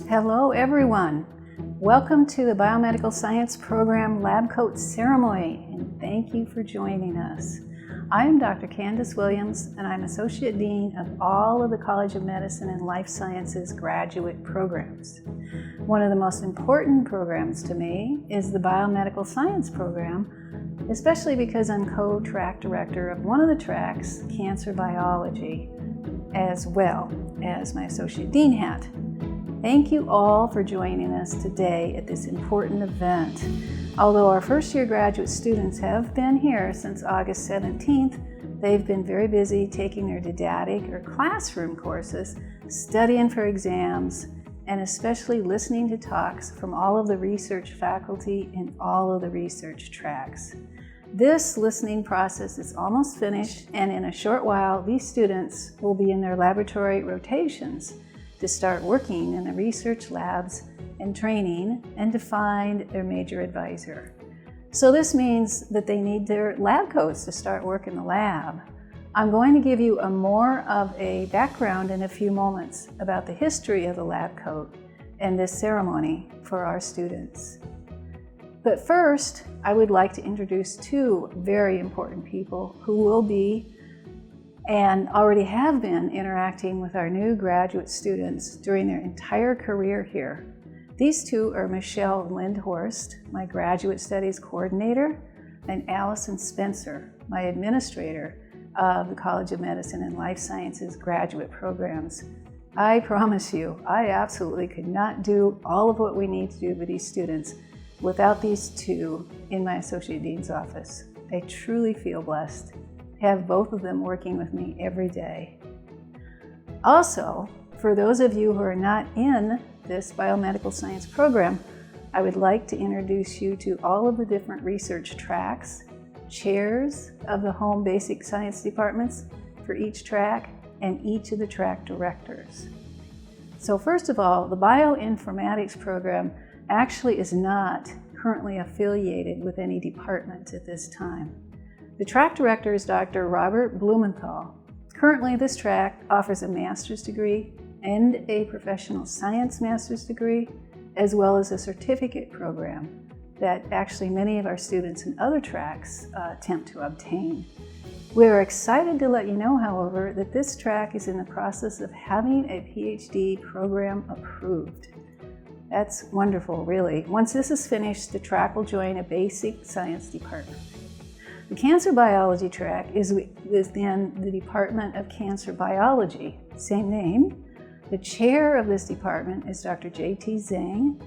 Hello everyone. Welcome to the Biomedical Science Program Lab Coat Ceremony, and thank you for joining us. I am Dr. Candace Williams, and I'm Associate Dean of all of the College of Medicine and Life Sciences graduate programs. One of the most important programs to me is the Biomedical Science Program, especially because I'm co-track director of one of the tracks, Cancer Biology, as well as my Associate Dean hat. Thank you all for joining us today at this important event. Although our first year graduate students have been here since August 17th, they've been very busy taking their didactic or classroom courses, studying for exams, and especially listening to talks from all of the research faculty in all of the research tracks. This listening process is almost finished, and in a short while, these students will be in their laboratory rotations to start working in the research labs and training and to find their major advisor. So this means that they need their lab coats to start work in the lab. I'm going to give you more of a background in a few moments about the history of the lab coat and this ceremony for our students. But first, I would like to introduce two very important people who will be and already have been interacting with our new graduate students during their entire career here. These two are Michelle Lindhorst, my graduate studies coordinator, and Allison Spencer, my administrator of the College of Medicine and Life Sciences graduate programs. I promise you, I absolutely could not do all of what we need to do with these students without these two in my Associate Dean's office. I truly feel blessed to have both of them working with me every day. Also, for those of you who are not in this biomedical science program, I would like to introduce you to all of the different research tracks, chairs of the home basic science departments for each track, and each of the track directors. So first of all, the bioinformatics program actually is not currently affiliated with any department at this time. The track director is Dr. Robert Blumenthal. Currently, this track offers a master's degree and a professional science master's degree, as well as a certificate program that actually many of our students in other tracks attempt to obtain. We're excited to let you know, however, that this track is in the process of having a PhD program approved. That's wonderful, really. Once this is finished, the track will join a basic science department. The Cancer Biology track is within the Department of Cancer Biology, same name. The chair of this department is Dr. J.T. Zhang,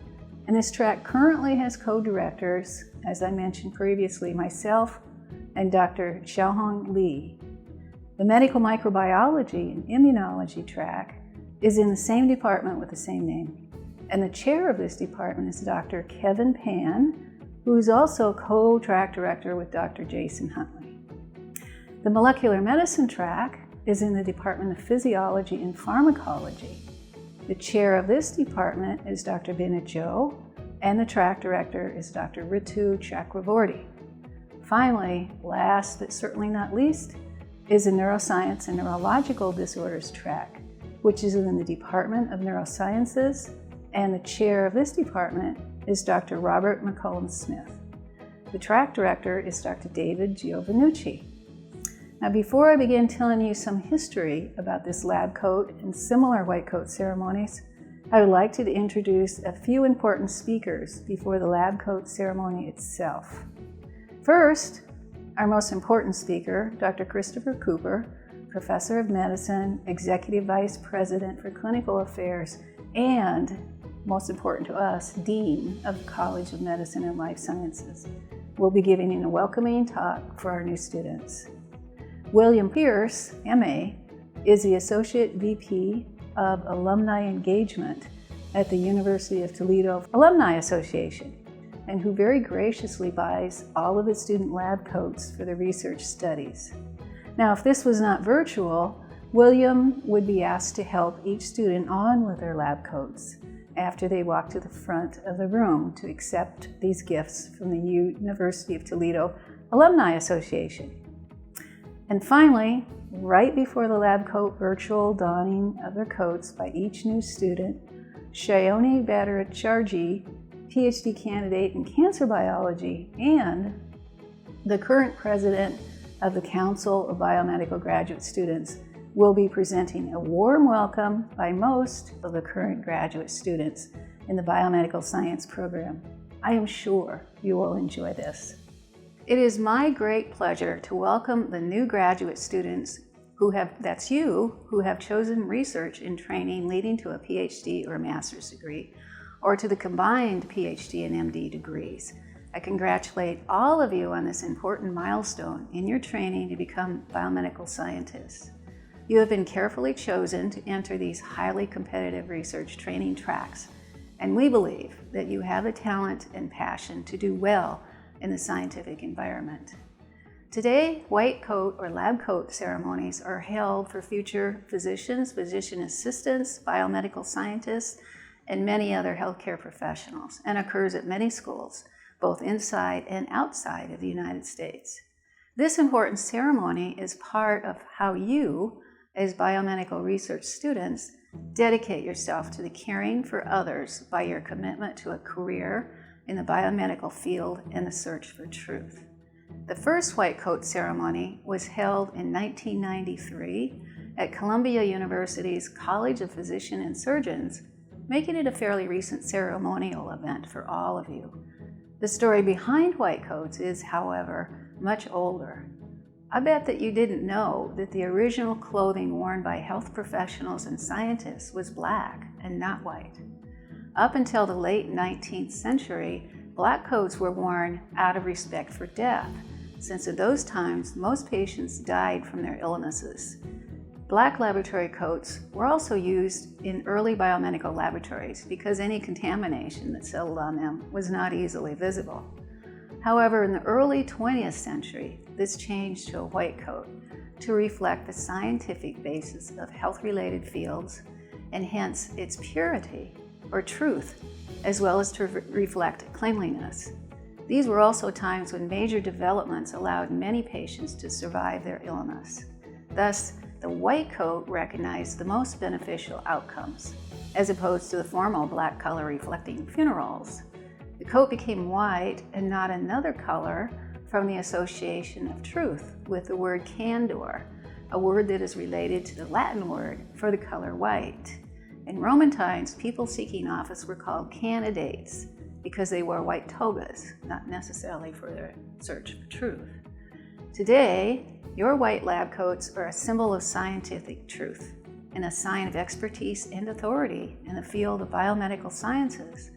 and this track currently has co-directors, as I mentioned previously, myself and Dr. Xiaohong Li. The Medical Microbiology and Immunology track is in the same department with the same name, and the chair of this department is Dr. Kevin Pan, who is also co-track director with Dr. Jason Huntley. The Molecular Medicine track is in the Department of Physiology and Pharmacology. The chair of this department is Dr. Binit Joe, and the track director is Dr. Ritu Chakravorty. Finally, last but certainly not least, is the Neuroscience and Neurological Disorders track, which is in the Department of Neurosciences, and the chair of this department is Dr. Robert McCullum-Smith. The track director is Dr. David Giovannucci. Now, before I begin telling you some history about this lab coat and similar white coat ceremonies, I would like to introduce a few important speakers before the lab coat ceremony itself. First, our most important speaker, Dr. Christopher Cooper, Professor of Medicine, Executive Vice President for Clinical Affairs, and most important to us, Dean of the College of Medicine and Life Sciences, will be giving a welcoming talk for our new students. William Pierce, MA, is the Associate VP of Alumni Engagement at the University of Toledo Alumni Association, and who very graciously buys all of his student lab coats for the research studies. Now, if this was not virtual, William would be asked to help each student on with their lab coats after they walk to the front of the room to accept these gifts from the University of Toledo Alumni Association. And finally, right before the lab coat virtual donning of their coats by each new student, Shayoni Bhattacharjee, PhD candidate in cancer biology, and the current president of the Council of Biomedical Graduate Students, will be presenting a warm welcome by most of the current graduate students in the biomedical science program. I am sure you will enjoy this. It is my great pleasure to welcome the new graduate students who have chosen research and training leading to a PhD or a master's degree, or to the combined PhD and MD degrees. I congratulate all of you on this important milestone in your training to become biomedical scientists. You have been carefully chosen to enter these highly competitive research training tracks, and we believe that you have the talent and passion to do well in the scientific environment. Today, white coat or lab coat ceremonies are held for future physicians, physician assistants, biomedical scientists, and many other healthcare professionals, and occurs at many schools, both inside and outside of the United States. This important ceremony is part of how you, as biomedical research students, dedicate yourself to the caring for others by your commitment to a career in the biomedical field and the search for truth. The first white coat ceremony was held in 1993 at Columbia University's College of Physicians and Surgeons, making it a fairly recent ceremonial event for all of you. The story behind white coats is, however, much older. I bet that you didn't know that the original clothing worn by health professionals and scientists was black and not white. Up until the late 19th century, black coats were worn out of respect for death, since in those times most patients died from their illnesses. Black laboratory coats were also used in early biomedical laboratories because any contamination that settled on them was not easily visible. However, in the early 20th century, this changed to a white coat to reflect the scientific basis of health-related fields and hence its purity or truth, as well as to reflect cleanliness. These were also times when major developments allowed many patients to survive their illness. Thus, the white coat recognized the most beneficial outcomes, as opposed to the formal black color reflecting funerals. The coat became white and not another color from the association of truth with the word candor, a word that is related to the Latin word for the color white. In Roman times, people seeking office were called candidates because they wore white togas, not necessarily for their search for truth. Today, your white lab coats are a symbol of scientific truth and a sign of expertise and authority in the field of biomedical sciences.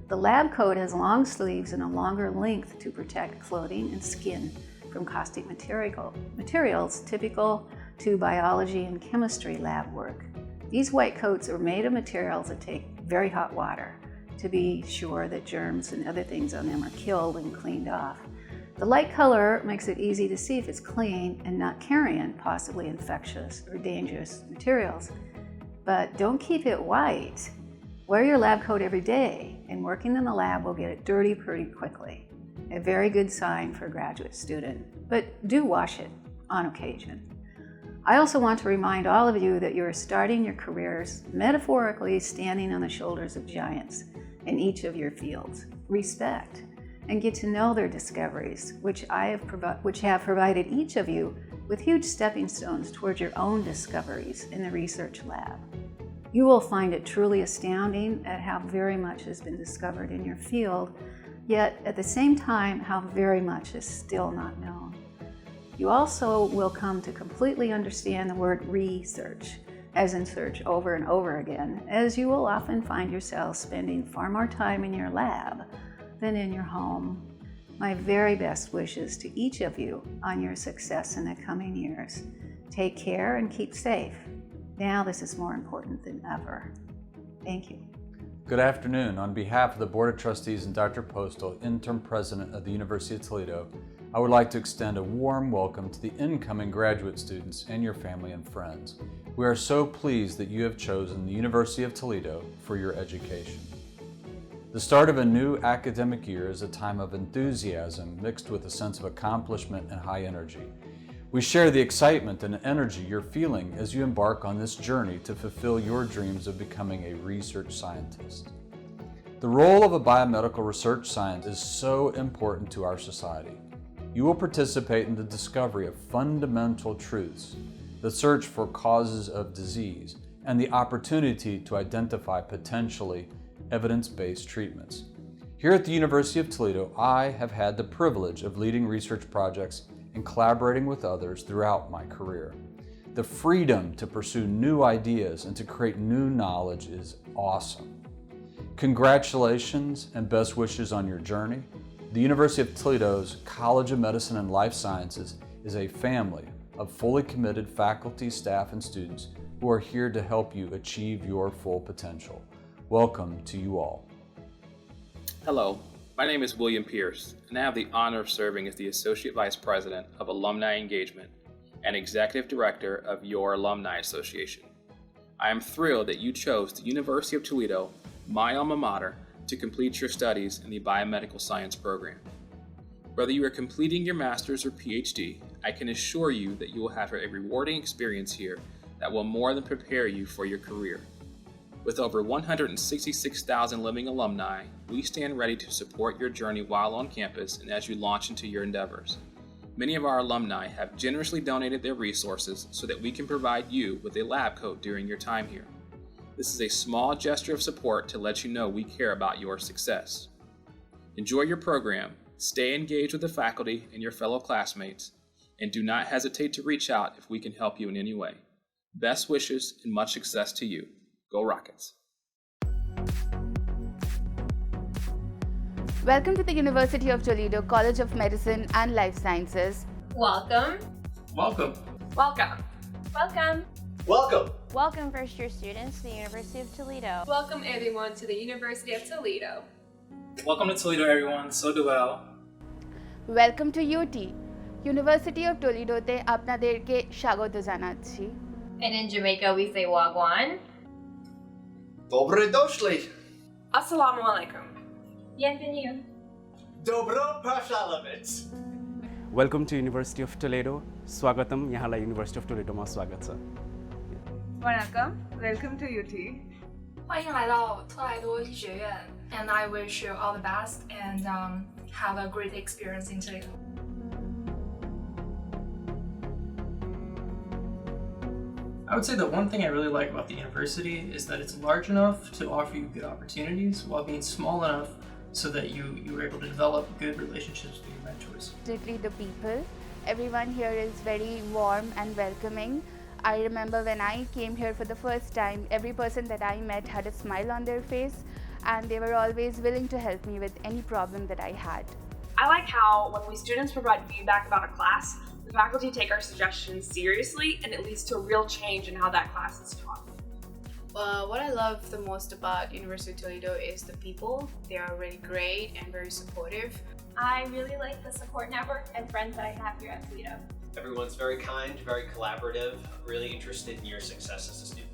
The lab coat has long sleeves and a longer length to protect clothing and skin from caustic materials typical to biology and chemistry lab work. These white coats are made of materials that take very hot water to be sure that germs and other things on them are killed and cleaned off. The light color makes it easy to see if it's clean and not carrying possibly infectious or dangerous materials. But don't keep it white. Wear your lab coat every day, and working in the lab will get it dirty pretty quickly. A very good sign for a graduate student, but do wash it on occasion. I also want to remind all of you that you are starting your careers metaphorically standing on the shoulders of giants in each of your fields. Respect and get to know their discoveries, which have provided each of you with huge stepping stones towards your own discoveries in the research lab. You will find it truly astounding at how very much has been discovered in your field, yet at the same time, how very much is still not known. You also will come to completely understand the word research, as in search over and over again, as you will often find yourself spending far more time in your lab than in your home. My very best wishes to each of you on your success in the coming years. Take care and keep safe. Now this is more important than ever. Thank you. Good afternoon. On behalf of the Board of Trustees and Dr. Postal, Interim President of the University of Toledo, I would like to extend a warm welcome to the incoming graduate students and your family and friends. We are so pleased that you have chosen the University of Toledo for your education. The start of a new academic year is a time of enthusiasm mixed with a sense of accomplishment and high energy. We share the excitement and energy you're feeling as you embark on this journey to fulfill your dreams of becoming a research scientist. The role of a biomedical research scientist is so important to our society. You will participate in the discovery of fundamental truths, the search for causes of disease, and the opportunity to identify potentially evidence-based treatments. Here at the University of Toledo, I have had the privilege of leading research projects and collaborating with others throughout my career. The freedom to pursue new ideas and to create new knowledge is awesome. Congratulations and best wishes on your journey. The University of Toledo's College of Medicine and Life Sciences is a family of fully committed faculty, staff, and students who are here to help you achieve your full potential. Welcome to you all. Hello, my name is William Pierce, and I have the honor of serving as the Associate Vice President of Alumni Engagement and Executive Director of your Alumni Association. I am thrilled that you chose the University of Toledo, my alma mater, to complete your studies in the biomedical science program. Whether you are completing your master's or PhD, I can assure you that you will have a rewarding experience here that will more than prepare you for your career. With over 166,000 living alumni, we stand ready to support your journey while on campus and as you launch into your endeavors. Many of our alumni have generously donated their resources so that we can provide you with a lab coat during your time here. This is a small gesture of support to let you know we care about your success. Enjoy your program, stay engaged with the faculty and your fellow classmates, and do not hesitate to reach out if we can help you in any way. Best wishes and much success to you. Go Rockets! Welcome to the University of Toledo College of Medicine and Life Sciences. Welcome. Welcome. Welcome. Welcome. Welcome! Welcome first-year students to the University of Toledo. Welcome everyone to the University of Toledo. Welcome to Toledo everyone, so do well. Welcome to UT, University of Toledo te আপনাদেরকে স্বাগত জানাচ্ছি. And in Jamaica we say wagwan. Dobre došli! Assalamu alaikum. Bienvenue. Dobro pashalavits! Welcome to University of Toledo. Swagatam, yahala University of Toledo ma swagat cha. Welcome, welcome to UT. 欢迎来到特莱多医学院 and I wish you all the best and have a great experience in Toledo. I would say the one thing I really like about the university is that it's large enough to offer you good opportunities while being small enough so that you are able to develop good relationships with your mentors. Particularly the people. Everyone here is very warm and welcoming. I remember when I came here for the first time, every person that I met had a smile on their face and they were always willing to help me with any problem that I had. I like how when we students provide feedback about a class, the faculty take our suggestions seriously and it leads to a real change in how that class is taught. What I love the most about University of Toledo is the people. They are really great and very supportive. I really like the support network and friends that I have here at Toledo. Everyone's very kind, very collaborative, really interested in your success as a student.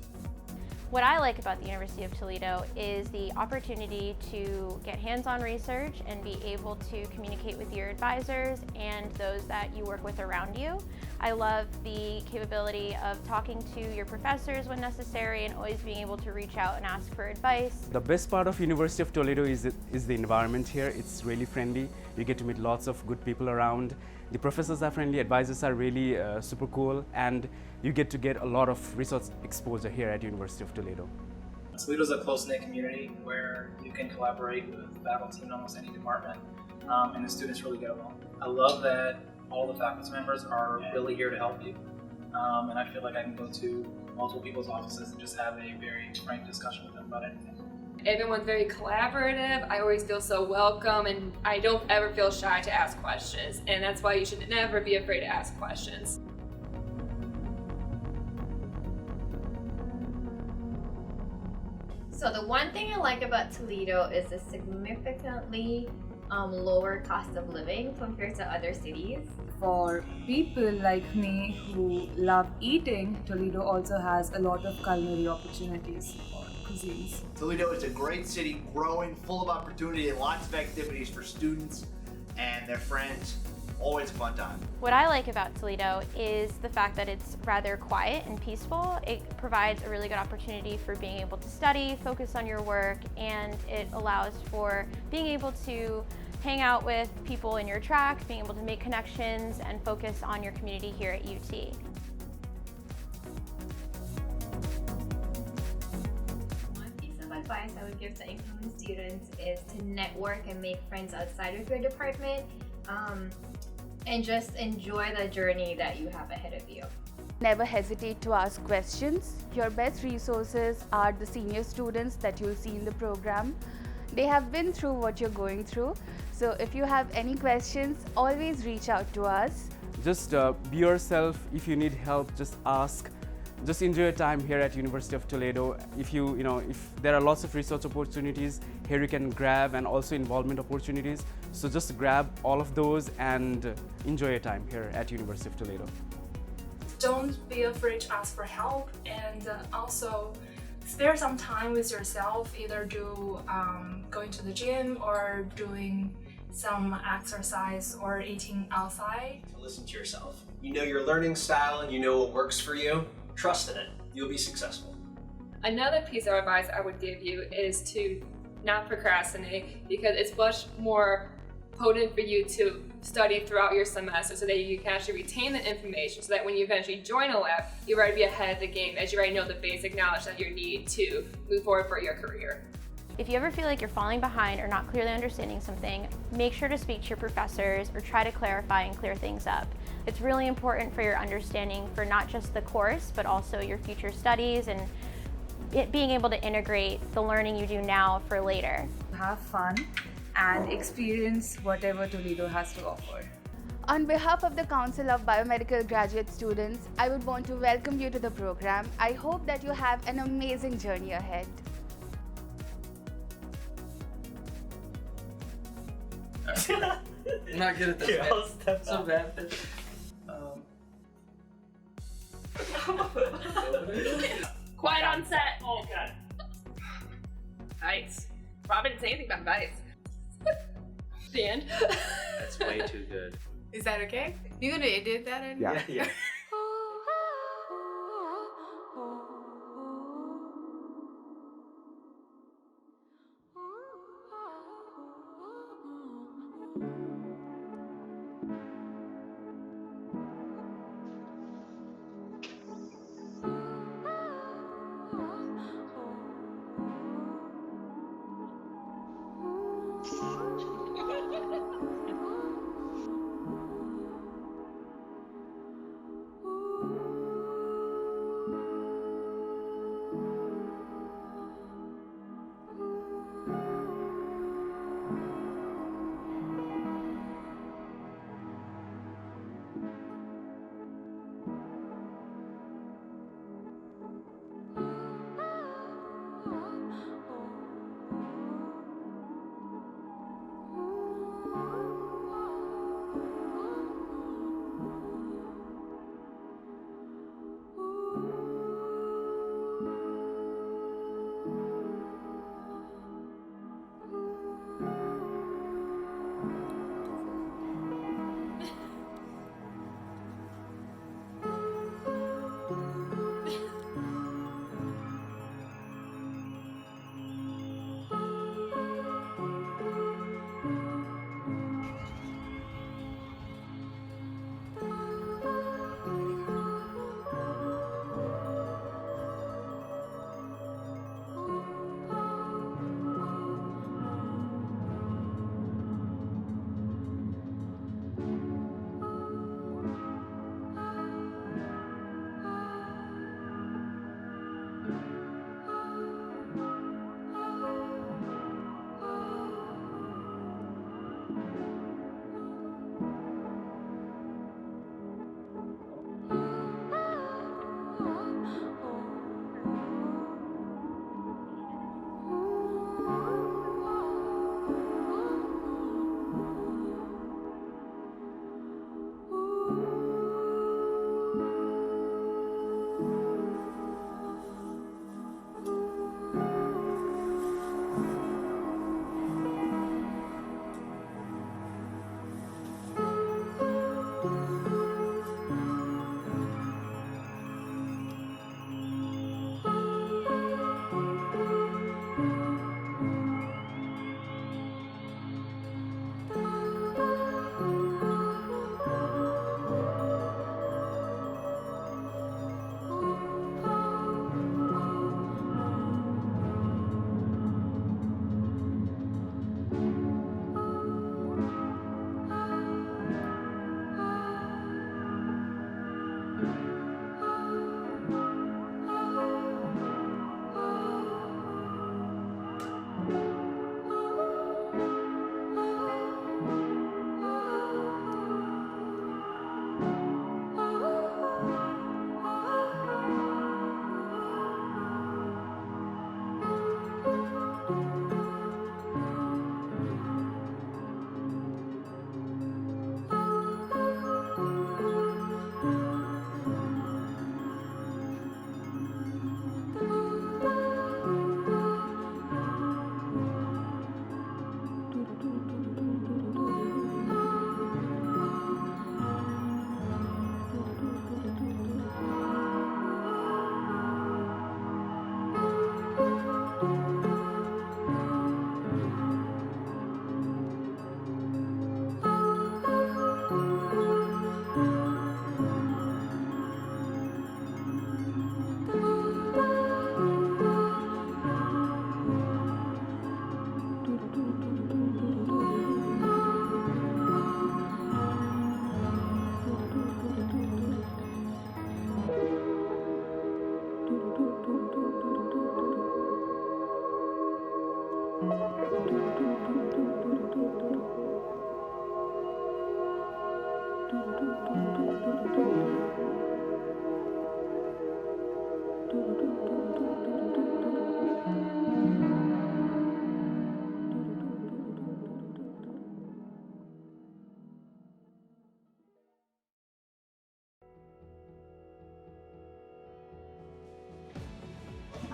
What I like about the University of Toledo is the opportunity to get hands-on research and be able to communicate with your advisors and those that you work with around you. I love the capability of talking to your professors when necessary and always being able to reach out and ask for advice. The best part of University of Toledo is the environment here. It's really friendly. You get to meet lots of good people around. The professors are friendly, advisors are really super cool, and you get a lot of research exposure here at University of Toledo. Toledo's a close-knit community where you can collaborate with faculty in almost any department, and the students really get along. I love that all the faculty members are really here to help you, and I feel like I can go to multiple people's offices and just have a very frank discussion with them about anything. Everyone's very collaborative. I always feel so welcome and I don't ever feel shy to ask questions, and that's why you should never be afraid to ask questions. So the one thing I like about Toledo is the significantly lower cost of living compared to other cities. For people like me who love eating, Toledo also has a lot of culinary opportunities for cuisines. Toledo is a great city, growing, full of opportunity and lots of activities for students and their friends. always a fun time. What I like about Toledo is the fact that it's rather quiet and peaceful. It provides a really good opportunity for being able to study, focus on your work, and it allows for being able to hang out with people in your track, being able to make connections, and focus on your community here at UT. One piece of advice I would give to incoming students is to network and make friends outside of your department, and just enjoy the journey that you have ahead of you. Never hesitate to ask questions. Your best resources are the senior students that you'll see in the program. They have been through what you're going through. So if you have any questions, always reach out to us. Just be yourself. If you need help, just ask. Just enjoy your time here at University of Toledo. If there are lots of research opportunities here you can grab, and also involvement opportunities. So just grab all of those and enjoy your time here at University of Toledo. Don't be afraid to ask for help, and also spare some time with yourself, either going to the gym or doing some exercise or eating outside. Listen to yourself. You know your learning style and you know what works for you. Trust in it. You'll be successful. Another piece of advice I would give you is to not procrastinate, because it's much more potent for you to study throughout your semester so that you can actually retain the information, so that when you eventually join a lab, you're ready to be ahead of the game, as you already know the basic knowledge that you need to move forward for your career. If you ever feel like you're falling behind or not clearly understanding something, make sure to speak to your professors or try to clarify and clear things up. It's really important for your understanding for not just the course, but also your future studies and being able to integrate the learning you do now for later. Have fun and experience whatever Toledo has to offer. On behalf of the Council of Biomedical Graduate Students, I would want to welcome you to the program. I hope that you have an amazing journey ahead. I'm not good at this. Here, man. I'll step So out. bad. Quiet on set. Oh god. Nice. Robin didn't say anything about advice. The end. That's way too good. Is that okay? You gonna edit that in? Yeah.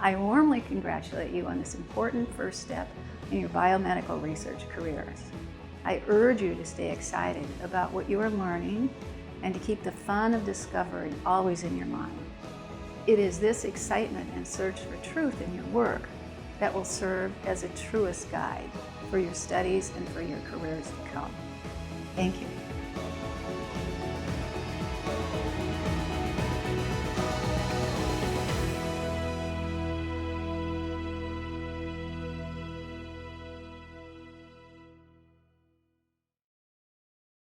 I warmly congratulate you on this important first step in your biomedical research careers. I urge you to stay excited about what you are learning and to keep the fun of discovery always in your mind. It is this excitement and search for truth in your work that will serve as a truest guide for your studies and for your careers to come. Thank you.